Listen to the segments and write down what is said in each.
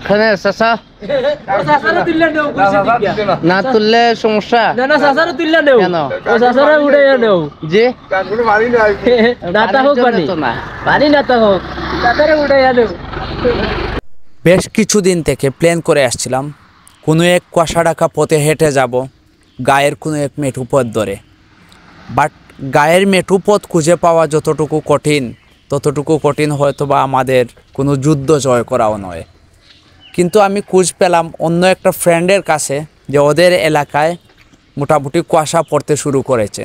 এখানে চাচা না তুললে সমস্যা কেন জি বেশ কিছুদিন থেকে প্ল্যান করে আসছিলাম কোনো এক কুয়াশা ঢাকা পথে হেঁটে যাব গায়ের কোনো এক মেঠু পথ ধরে। বাট গায়ের মেঠু পথ খুঁজে পাওয়া যতটুকু কঠিন ততটুকু কঠিন হয়তো বা আমাদের কোনো যুদ্ধ জয় করাও নয়। কিন্তু আমি খোঁজ পেলাম অন্য একটা ফ্রেন্ডের কাছে যে ওদের এলাকায় মোটামুটি কুয়াশা পড়তে শুরু করেছে।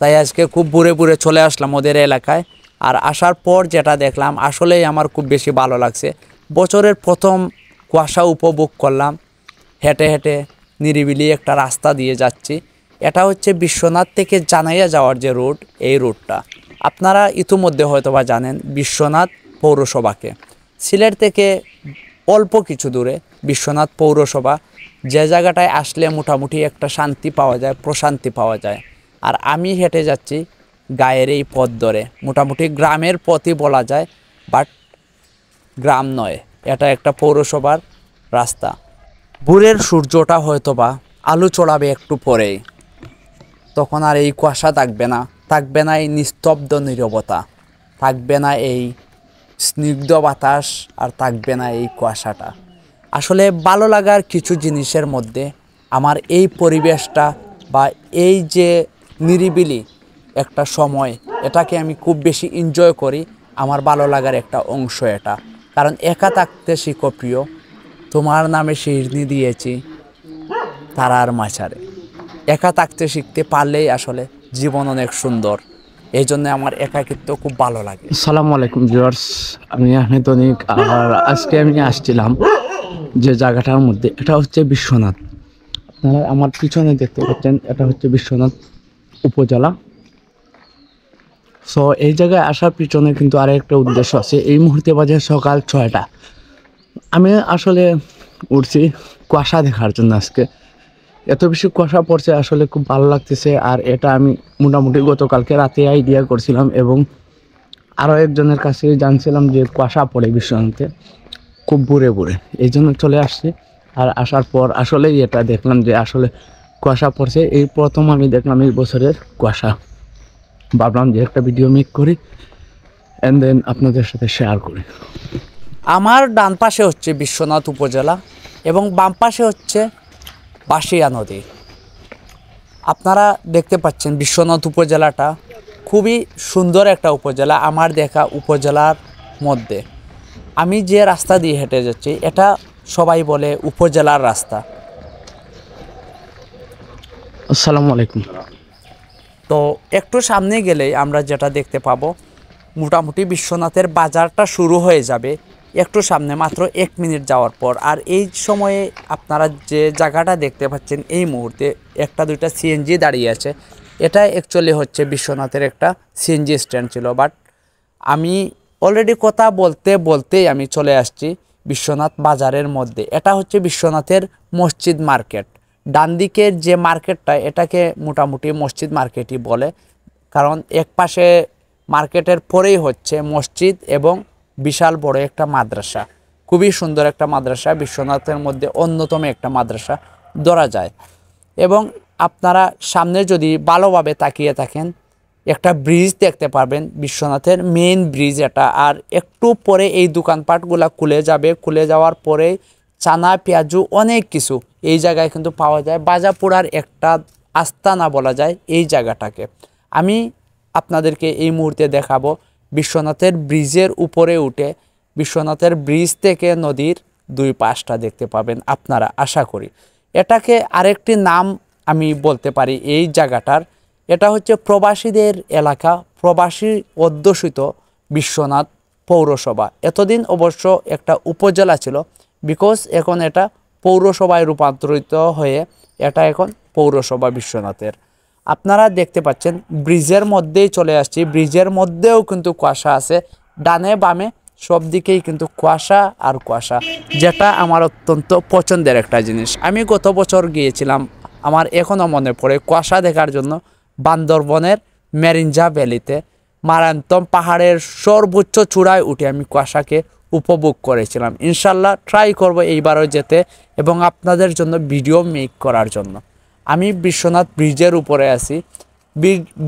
তাই আজকে খুব বুড়ে বুড়ে চলে আসলাম ওদের এলাকায়। আর আসার পর যেটা দেখলাম আসলেই আমার খুব বেশি ভালো লাগছে। বছরের প্রথম কুয়াশা উপভোগ করলাম। হেঁটে হেঁটে নিরিবিলি একটা রাস্তা দিয়ে যাচ্ছি। এটা হচ্ছে বিশ্বনাথ থেকে জানাইয়া যাওয়ার যে রুট, এই রুটটা আপনারা ইতিমধ্যে হয়তো বা জানেন। বিশ্বনাথ পৌরসভাকে সিলেট থেকে অল্প কিছু দূরে বিশ্বনাথ পৌরসভা, যে জায়গাটায় আসলে মোটামুটি একটা শান্তি পাওয়া যায়, প্রশান্তি পাওয়া যায়। আর আমি হেঁটে যাচ্ছি গায়ের এই পথ ধরে, মোটামুটি গ্রামের পথই বলা যায়, বাট গ্রাম নয়, এটা একটা পৌরসভার রাস্তা। ভোরের সূর্যটা হয়তোবা আলো চড়াবে একটু পরেই, তখন আর এই কুয়াশা থাকবে না, থাকবে না এই নিস্তব্ধ নীরবতা, থাকবে না এই স্নিগ্ধ বাতাস, আর থাকবে না এই কুয়াশাটা। আসলে ভালো লাগার কিছু জিনিসের মধ্যে আমার এই পরিবেশটা বা এই যে নিরিবিলি একটা সময়, এটাকে আমি খুব বেশি এনজয় করি। আমার ভালো লাগার একটা অংশ এটা। কারণ একা থাকতে শিখো প্রিয়, তোমার নামে শিরনি দিয়েছি তারার মাঝারে। একা থাকতে শিখতে পারলেই আসলে জীবন অনেক সুন্দর। এই জন্য আমার একাকিত্ব খুব ভালো লাগে। আসসালামু আলাইকুম ভিউয়ার্স, আমি আহমেদ অনিক। আর আজকে আমি আসছিলাম যে জায়গাটার মধ্যে, এটা হচ্ছে বিশ্বনাথ। আপনারা আমার পিছনে দেখতে পাচ্ছেন, এটা হচ্ছে বিশ্বনাথ উপজেলা। সো এই জায়গায় আসার পিছনে কিন্তু আরও একটা উদ্দেশ্য আছে। এই মুহূর্তে বাজে সকাল 6টা। আমি আসলে উঠছি কুয়াশা দেখার জন্য। আজকে এত বেশি কুয়াশা পড়ছে, আসলে খুব ভালো লাগতেছে। আর এটা আমি মোটামুটি গতকালকে রাতে আইডিয়া করছিলাম এবং আরও একজনের কাছে জানছিলাম যে কুয়াশা পড়ে বিশ্বনাথে খুব বুড়ে বুড়ে, এই জন্য চলে আসছি। আর আসার পর আসলেই এটা দেখলাম যে আসলে কুয়াশা পড়ছে। এই প্রথম আমি দেখলাম এই বছরের কুয়াশা। ভাবলাম যে একটা ভিডিও মেক করি অ্যান্ড দেন আপনাদের সাথে শেয়ার করি। আমার ডান পাশে হচ্ছে বিশ্বনাথ উপজেলা এবং বাম পাশে হচ্ছে বাঁশিয়া নদী। আপনারা দেখতে পাচ্ছেন বিশ্বনাথ উপজেলাটা খুবই সুন্দর একটা উপজেলা। আমার দেখা উপজেলার মধ্যে আমি যে রাস্তা দিয়ে হেঁটে যাচ্ছি, এটা সবাই বলে উপজেলার রাস্তা। আসসালামু আলাইকুম। তো একটু সামনে গেলেই আমরা যেটা দেখতে পাবো, মোটামুটি বিশ্বনাথের বাজারটা শুরু হয়ে যাবে একটু সামনে, মাত্র 1 মিনিট যাওয়ার পর। আর এই সময়ে আপনারা যে জায়গাটা দেখতে পাচ্ছেন, এই মুহূর্তে একটা দুইটা সিএনজি দাঁড়িয়ে আছে। এটা অ্যাকচুয়ালি হচ্ছে বিশ্বনাথের একটা সিএনজি স্ট্যান্ড ছিল। বাট আমি অলরেডি কথা বলতে বলতেই আমি চলে আসছি বিশ্বনাথ বাজারের মধ্যে। এটা হচ্ছে বিশ্বনাথের মসজিদ মার্কেট। ডান দিকের যে মার্কেটটা, এটাকে মোটামুটি মসজিদ মার্কেটই বলে, কারণ এক পাশে মার্কেটের পরেই হচ্ছে মসজিদ এবং বিশাল বড় একটা মাদ্রাসা। খুবই সুন্দর একটা মাদ্রাসা, বিশ্বনাথের মধ্যে অন্যতম একটা মাদ্রাসা ধরা যায়। এবং আপনারা সামনে যদি ভালোভাবে তাকিয়ে থাকেন, একটা ব্রিজ দেখতে পারবেন, বিশ্বনাথের মেইন ব্রিজ এটা। আর একটু পরে এই দোকানপাটগুলো খুলে যাবে। খুলে যাওয়ার পরে চানা পেঁয়াজু অনেক কিছু এই জায়গায় কিন্তু পাওয়া যায়। বাজাপুরার একটা আস্তানা বলা যায় এই জায়গাটাকে। আমি আপনাদেরকে এই মুহূর্তে দেখাবো বিশ্বনাথের ব্রিজের উপরে উঠে। বিশ্বনাথের ব্রিজ থেকে নদীর দুই পাশটা দেখতে পাবেন আপনারা, আশা করি। এটাকে আরেকটি নাম আমি বলতে পারি এই জায়গাটার, এটা হচ্ছে প্রবাসীদের এলাকা, প্রবাসী অধ্যুষিত বিশ্বনাথ পৌরসভা। এতদিন অবশ্য একটা উপজেলা ছিল, বিকজ এখন এটা পৌরসভায় রূপান্তরিত হয়ে এটা এখন পৌরসভা বিশ্বনাথের। আপনারা দেখতে পাচ্ছেন ব্রিজের মধ্যেই চলে আসছি। ব্রিজের মধ্যেও কিন্তু কুয়াশা আছে, ডানে বামে সব দিকেই কিন্তু কুয়াশা আর কুয়াশা, যেটা আমার অত্যন্ত পছন্দের একটা জিনিস। আমি গত বছর গিয়েছিলাম আমার এখনও মনে পড়ে কুয়াশা দেখার জন্য বান্দরবনের মেরিঞ্জা ভ্যালিতে মারান্তম পাহাড়ের সর্বোচ্চ চূড়ায় উঠে আমি কুয়াশাকে উপভোগ করেছিলাম। ইনশাল্লাহ ট্রাই করব এইবারও যেতে এবং আপনাদের জন্য ভিডিও মেক করার জন্য। আমি বিশ্বনাথ ব্রিজের উপরে আছি।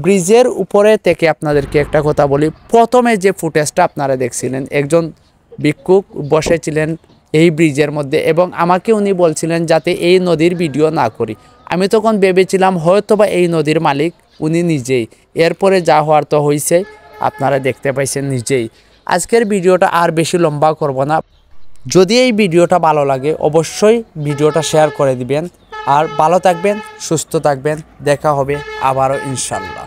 ব্রিজের উপরে থেকে আপনাদেরকে একটা কথা বলি, প্রথমে যে ফুটেজটা আপনারা দেখছিলেন, একজন ভিক্ষুক বসেছিলেন এই ব্রিজের মধ্যে এবং আমাকে উনি বলছিলেন যাতে এই নদীর ভিডিও না করি। আমি তখন ভেবেছিলাম হয়তোবা এই নদীর মালিক উনি নিজেই। এরপরে যা হওয়ার তো হয়েছে, আপনারা দেখতে পাইছেন নিজেই। আজকের ভিডিওটা আর বেশি লম্বা করব না। যদি এই ভিডিওটা ভালো লাগে অবশ্যই ভিডিওটা শেয়ার করে দিবেন। আর ভালো থাকবেন, সুস্থ থাকবেন, দেখা হবে আবারও ইনশাল্লাহ।